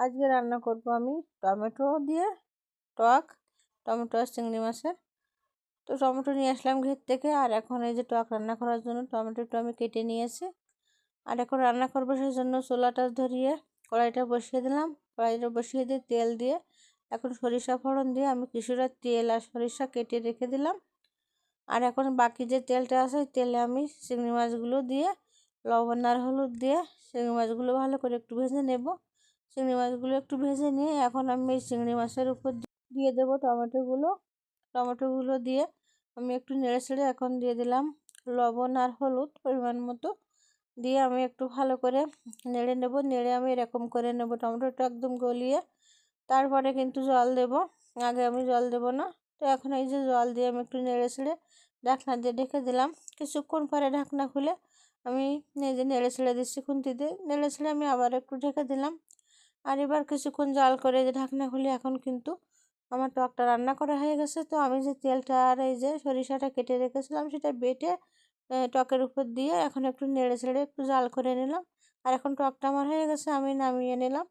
আজকে রান্না করব আমি টমেটো দিয়ে টক, টমেটো আর চিংড়ি মাছের। তো টমেটো নিয়ে আসলাম ঘের থেকে, আর এখন এই যে টক রান্না করার জন্য টমেটোটা আমি কেটে নিয়েছি। আর এখন রান্না করবো সেই জন্য চুলাটা ধরিয়ে কড়াইটা বসিয়ে দিলাম। কড়াইটা বসিয়ে দিয়ে তেল দিয়ে এখন সরিষা ফোড়ন দিয়ে আমি কিছুটা তেল আর সরিষা কেটে রেখে দিলাম। আর এখন বাকি যে তেলটা আছে ওই তেলে আমি চিংড়ি মাছগুলো দিয়ে লবণ আর হলুদ দিয়ে চিংড়ি মাছগুলো ভালো করে একটু ভেজে নেব। চিংড়ি মাছগুলো একটু ভেজে নিয়ে এখন আমি এই চিংড়ি মাছের উপর দিয়ে দেবো টমেটোগুলো দিয়ে আমি একটু নেড়ে ছেড়ে এখন দিয়ে দিলাম লবণ আর হলুদ পরিমাণ মতো দিয়ে আমি একটু ভালো করে নেড়ে নেব। নেড়ে আমি এরকম করে নেব টমেটোটা একদম গলিয়ে, তারপরে কিন্তু জল দেব। আগে আমি জল দেব না। তো এখন এই যে জল দিয়ে আমি একটু নেড়ে ছেড়ে ঢাকনা দিয়ে ঢেকে দিলাম। কিছুক্ষণ পরে ঢাকনা খুলে আমি নিজে নেড়ে ছেড়ে দিচ্ছি খুন্তি দিয়ে, নেড়ে ছেড়ে আমি আবার একটু ঢেকে দিলাম। আর এবার কিছুক্ষণ জাল করে যে ঢাকনা খুলে এখন কিন্তু আমার টকটা রান্না করা হয়ে গেছে। তো আমি যে তেলটা আর এই যে সরিষাটা কেটে রেখেছিলাম সেটা বেটে টকের উপর দিয়ে এখন একটু নেড়ে ছেড়ে একটু জাল করে নিলাম। আর এখন টকটা আমার হয়ে গেছে, আমি নামিয়ে নিলাম।